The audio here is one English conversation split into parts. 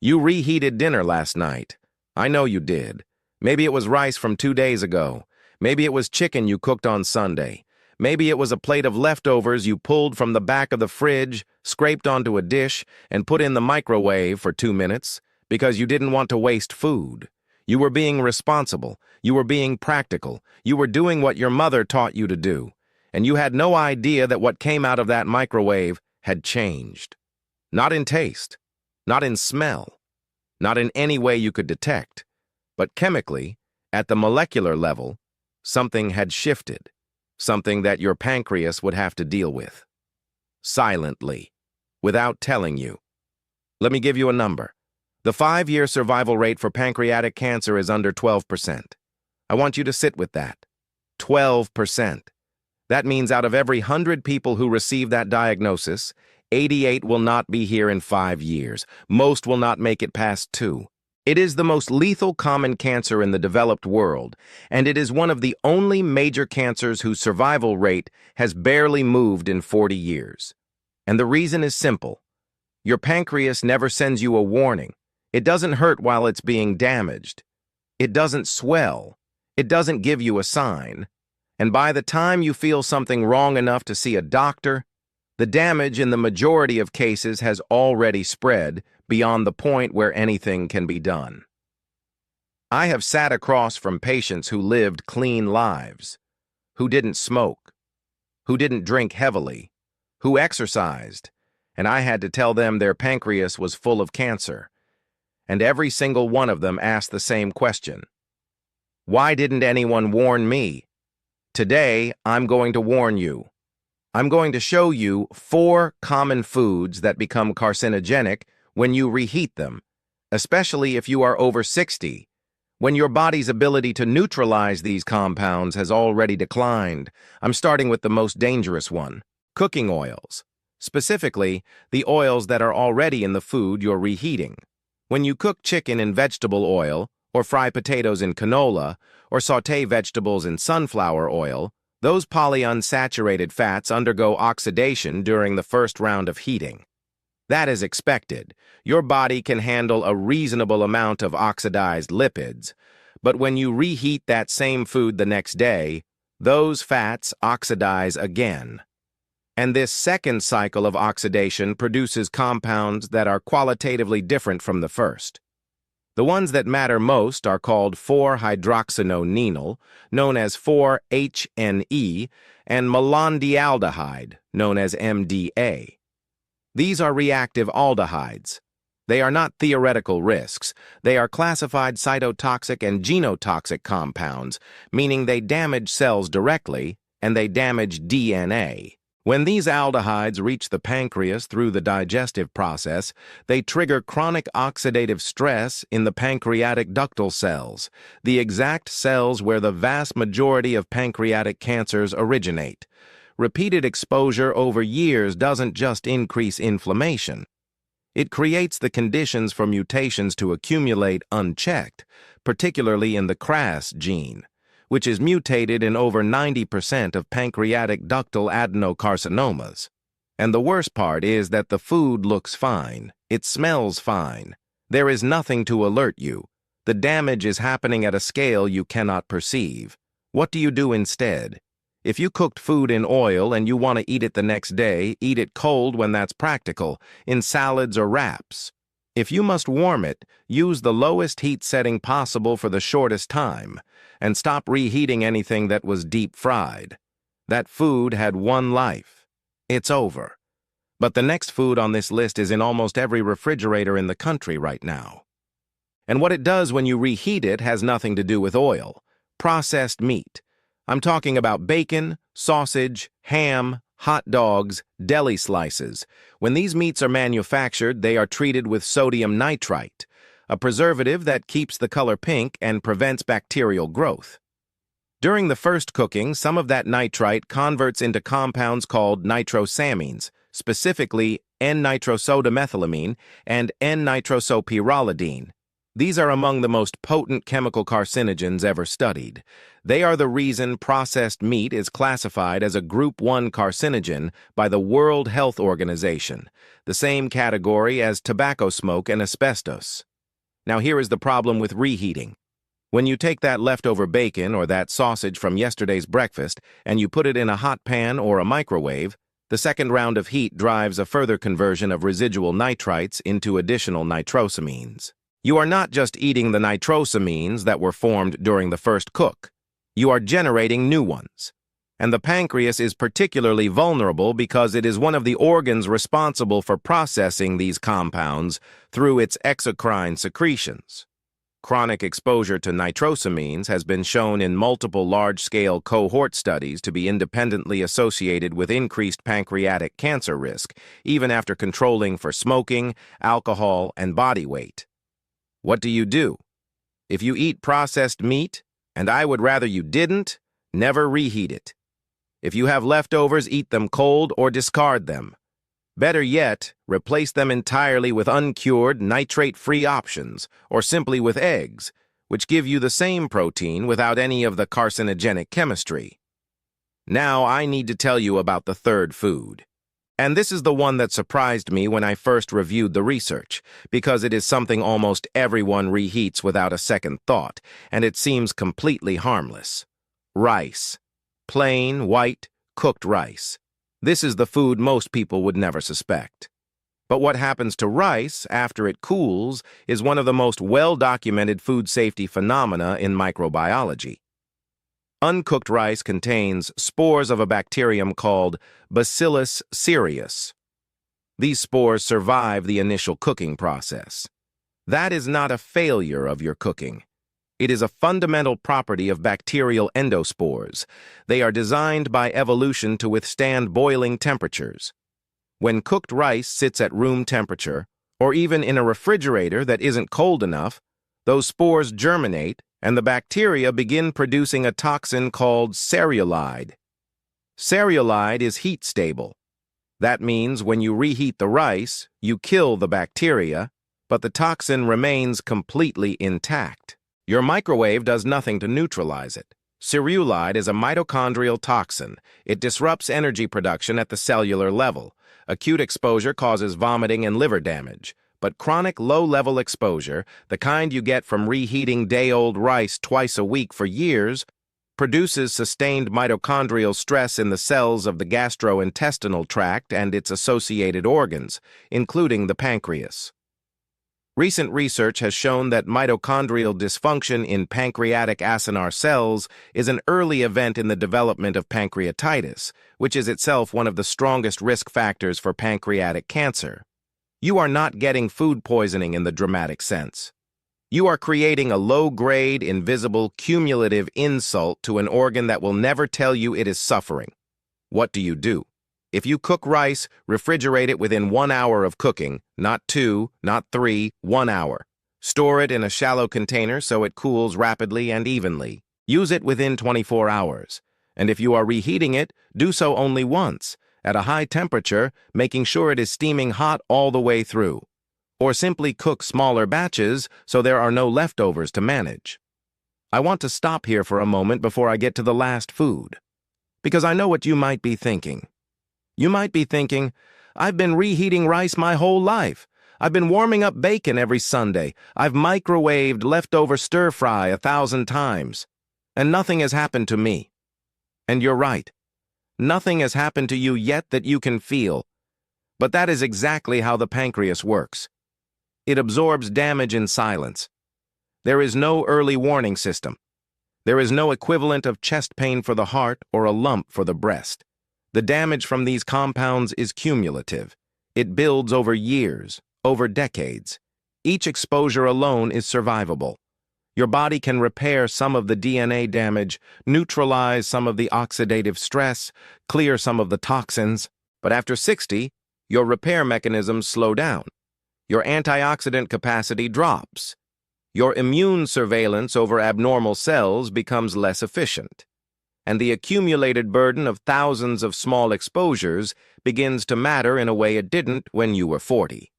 You reheated dinner last night. I know you did. Maybe it was rice from 2 days ago. Maybe it was chicken you cooked on Sunday. Maybe it was a plate of leftovers you pulled from the back of the fridge, scraped onto a dish, and put in the microwave for 2 minutes because you didn't want to waste food. You were being responsible. You were being practical. You were doing what your mother taught you to do. And you had no idea that what came out of that microwave had changed. Not in taste, not in smell, not in any way you could detect, but chemically, at the molecular level, something had shifted, something that your pancreas would have to deal with. Silently, without telling you. Let me give you a number. The 5-year survival rate for pancreatic cancer is under 12%. I want you to sit with that. 12%. That means out of every 100 people who receive that diagnosis, 88 will not be here in 5 years. Most will not make it past 2. It is the most lethal common cancer in the developed world, and it is one of the only major cancers whose survival rate has barely moved in 40 years. And the reason is simple. Your pancreas never sends you a warning. It doesn't hurt while it's being damaged. It doesn't swell. It doesn't give you a sign. And by the time you feel something wrong enough to see a doctor, the damage in the majority of cases has already spread beyond the point where anything can be done. I have sat across from patients who lived clean lives, who didn't smoke, who didn't drink heavily, who exercised, and I had to tell them their pancreas was full of cancer. And every single one of them asked the same question. Why didn't anyone warn me? Today, I'm going to warn you. I'm going to show you 4 common foods that become carcinogenic when you reheat them, especially if you are over 60, when your body's ability to neutralize these compounds has already declined. I'm starting with the most dangerous one, cooking oils, specifically the oils that are already in the food you're reheating. When you cook chicken in vegetable oil, or fry potatoes in canola, or saute vegetables in sunflower oil, those polyunsaturated fats undergo oxidation during the first round of heating. That is expected. Your body can handle a reasonable amount of oxidized lipids, but when you reheat that same food the next day, those fats oxidize again. And this second cycle of oxidation produces compounds that are qualitatively different from the first. The ones that matter most are called 4-hydroxynonenal, known as 4-HNE, and malondialdehyde, known as MDA. These are reactive aldehydes. They are not theoretical risks. They are classified cytotoxic and genotoxic compounds, meaning they damage cells directly, and they damage DNA. When these aldehydes reach the pancreas through the digestive process, they trigger chronic oxidative stress in the pancreatic ductal cells, the exact cells where the vast majority of pancreatic cancers originate. Repeated exposure over years doesn't just increase inflammation. It creates the conditions for mutations to accumulate unchecked, particularly in the CRAS gene, which is mutated in over 90% of pancreatic ductal adenocarcinomas. And the worst part is that the food looks fine. It smells fine. There is nothing to alert you. The damage is happening at a scale you cannot perceive. What do you do instead? If you cooked food in oil and you want to eat it the next day, eat it cold when that's practical, in salads or wraps. If you must warm it, use the lowest heat setting possible for the shortest time, and stop reheating anything that was deep fried. That food had one life. It's over. But the next food on this list is in almost every refrigerator in the country right now. And what it does when you reheat it has nothing to do with oil. Processed meat. I'm talking about bacon, sausage, ham, hot dogs, deli slices. When these meats are manufactured, they are treated with sodium nitrite, a preservative that keeps the color pink and prevents bacterial growth. During the first cooking, some of that nitrite converts into compounds called nitrosamines, specifically N-nitrosodomethylamine and N-nitrosopyrrolidine. These are among the most potent chemical carcinogens ever studied. They are the reason processed meat is classified as a Group 1 carcinogen by the World Health Organization, the same category as tobacco smoke and asbestos. Now here is the problem with reheating. When you take that leftover bacon or that sausage from yesterday's breakfast and you put it in a hot pan or a microwave, the second round of heat drives a further conversion of residual nitrites into additional nitrosamines. You are not just eating the nitrosamines that were formed during the first cook. You are generating new ones. And the pancreas is particularly vulnerable because it is one of the organs responsible for processing these compounds through its exocrine secretions. Chronic exposure to nitrosamines has been shown in multiple large-scale cohort studies to be independently associated with increased pancreatic cancer risk, even after controlling for smoking, alcohol, and body weight. What do? If you eat processed meat, and I would rather you didn't, never reheat it. If you have leftovers, eat them cold or discard them. Better yet, replace them entirely with uncured, nitrate-free options, or simply with eggs, which give you the same protein without any of the carcinogenic chemistry. Now I need to tell you about the third food. And this is the one that surprised me when I first reviewed the research, because it is something almost everyone reheats without a second thought, and it seems completely harmless. Rice. Plain, white, cooked rice. This is the food most people would never suspect. But what happens to rice after it cools is one of the most well-documented food safety phenomena in microbiology. Uncooked rice contains spores of a bacterium called Bacillus cereus. These spores survive the initial cooking process. That is not a failure of your cooking. It is a fundamental property of bacterial endospores. They are designed by evolution to withstand boiling temperatures. When cooked rice sits at room temperature, or even in a refrigerator that isn't cold enough, those spores germinate and the bacteria begin producing a toxin called cereulide. Cereulide is heat stable. That means when you reheat the rice, you kill the bacteria, but the toxin remains completely intact. Your microwave does nothing to neutralize it. Cereulide is a mitochondrial toxin. It disrupts energy production at the cellular level. Acute exposure causes vomiting and liver damage. But chronic low-level exposure, the kind you get from reheating day-old rice twice a week for years, produces sustained mitochondrial stress in the cells of the gastrointestinal tract and its associated organs, including the pancreas. Recent research has shown that mitochondrial dysfunction in pancreatic acinar cells is an early event in the development of pancreatitis, which is itself one of the strongest risk factors for pancreatic cancer. You are not getting food poisoning in the dramatic sense. You are creating a low-grade, invisible, cumulative insult to an organ that will never tell you it is suffering. What do? If you cook rice, refrigerate it within 1 hour of cooking, not 2, not 3, 1 hour. Store it in a shallow container so it cools rapidly and evenly. Use it within 24 hours. And if you are reheating it, do so only once, at a high temperature, making sure it is steaming hot all the way through. Or simply cook smaller batches so there are no leftovers to manage. I want to stop here for a moment before I get to the last food, because I know what you might be thinking. You might be thinking, I've been reheating rice my whole life. I've been warming up bacon every Sunday. I've microwaved leftover stir-fry 1,000 times. And nothing has happened to me. And you're right. Nothing has happened to you yet that you can feel. But that is exactly how the pancreas works. It absorbs damage in silence. There is no early warning system. There is no equivalent of chest pain for the heart or a lump for the breast. The damage from these compounds is cumulative. It builds over years, over decades. Each exposure alone is survivable. Your body can repair some of the DNA damage, neutralize some of the oxidative stress, clear some of the toxins. But after 60, your repair mechanisms slow down. Your antioxidant capacity drops. Your immune surveillance over abnormal cells becomes less efficient. And the accumulated burden of thousands of small exposures begins to matter in a way it didn't when you were 40.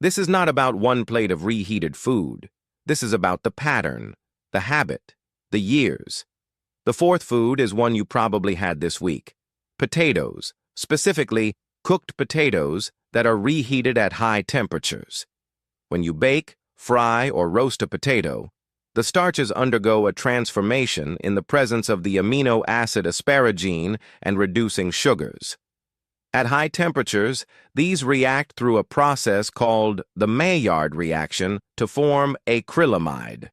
This is not about one plate of reheated food. This is about the pattern, the habit, the years. The fourth food is one you probably had this week. Potatoes, specifically cooked potatoes that are reheated at high temperatures. When you bake, fry, or roast a potato, the starches undergo a transformation in the presence of the amino acid asparagine and reducing sugars. At high temperatures, these react through a process called the Maillard reaction to form acrylamide.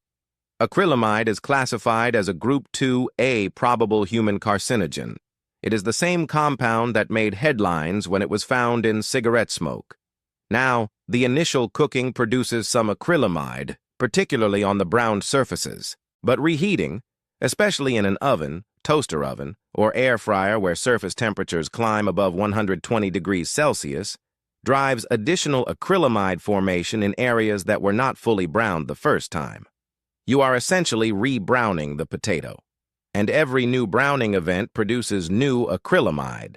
Acrylamide is classified as a Group 2A probable human carcinogen. It is the same compound that made headlines when it was found in cigarette smoke. Now, the initial cooking produces some acrylamide, particularly on the browned surfaces, but reheating, especially in an oven, toaster oven, or air fryer where surface temperatures climb above 120 degrees Celsius, drives additional acrylamide formation in areas that were not fully browned the first time. You are essentially re-browning the potato, and every new browning event produces new acrylamide.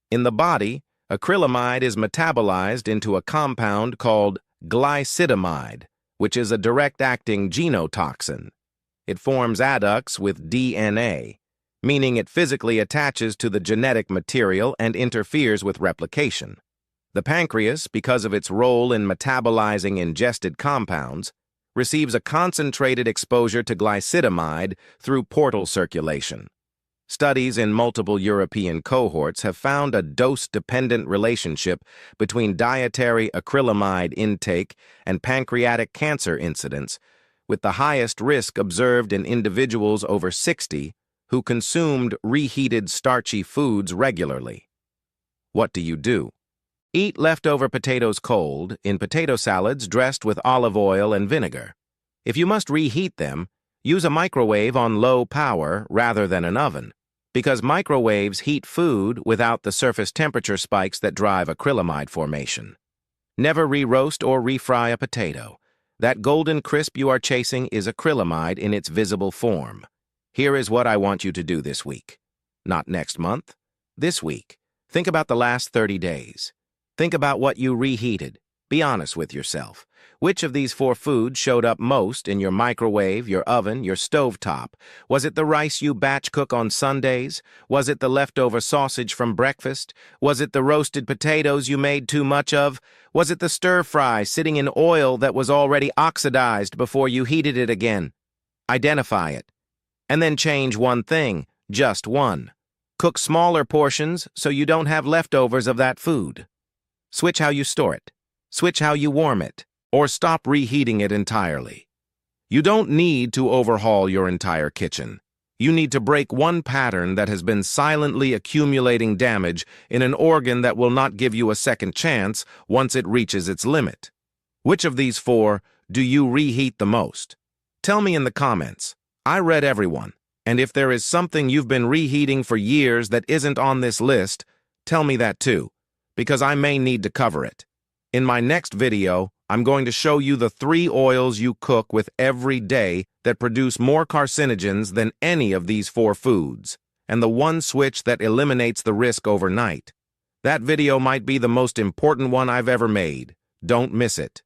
In the body, acrylamide is metabolized into a compound called glycidamide, which is a direct-acting genotoxin. It forms adducts with DNA, meaning it physically attaches to the genetic material and interferes with replication. The pancreas, because of its role in metabolizing ingested compounds, receives a concentrated exposure to glycidamide through portal circulation. Studies in multiple European cohorts have found a dose-dependent relationship between dietary acrylamide intake and pancreatic cancer incidence, with the highest risk observed in individuals over 60 who consumed reheated starchy foods regularly. What do? Eat leftover potatoes cold, in potato salads dressed with olive oil and vinegar. If you must reheat them, use a microwave on low power rather than an oven, because microwaves heat food without the surface temperature spikes that drive acrylamide formation. Never re-roast or refry a potato. That golden crisp you are chasing is acrylamide in its visible form. Here is what I want you to do this week. Not next month. This week. Think about the last 30 days. Think about what you reheated. Be honest with yourself. Which of these four foods showed up most in your microwave, your oven, your stovetop? Was it the rice you batch cook on Sundays? Was it the leftover sausage from breakfast? Was it the roasted potatoes you made too much of? Was it the stir-fry sitting in oil that was already oxidized before you heated it again? Identify it. And then change one thing, just one. Cook smaller portions so you don't have leftovers of that food. Switch how you store it. Switch how you warm it. Or stop reheating it entirely. You don't need to overhaul your entire kitchen. You need to break one pattern that has been silently accumulating damage in an organ that will not give you a second chance once it reaches its limit. Which of these four do you reheat the most? Tell me in the comments. I read everyone, and if there is something you've been reheating for years that isn't on this list, tell me that too, because I may need to cover it. In my next video, I'm going to show you the 3 oils you cook with every day that produce more carcinogens than any of these 4 foods, and the one switch that eliminates the risk overnight. That video might be the most important one I've ever made. Don't miss it.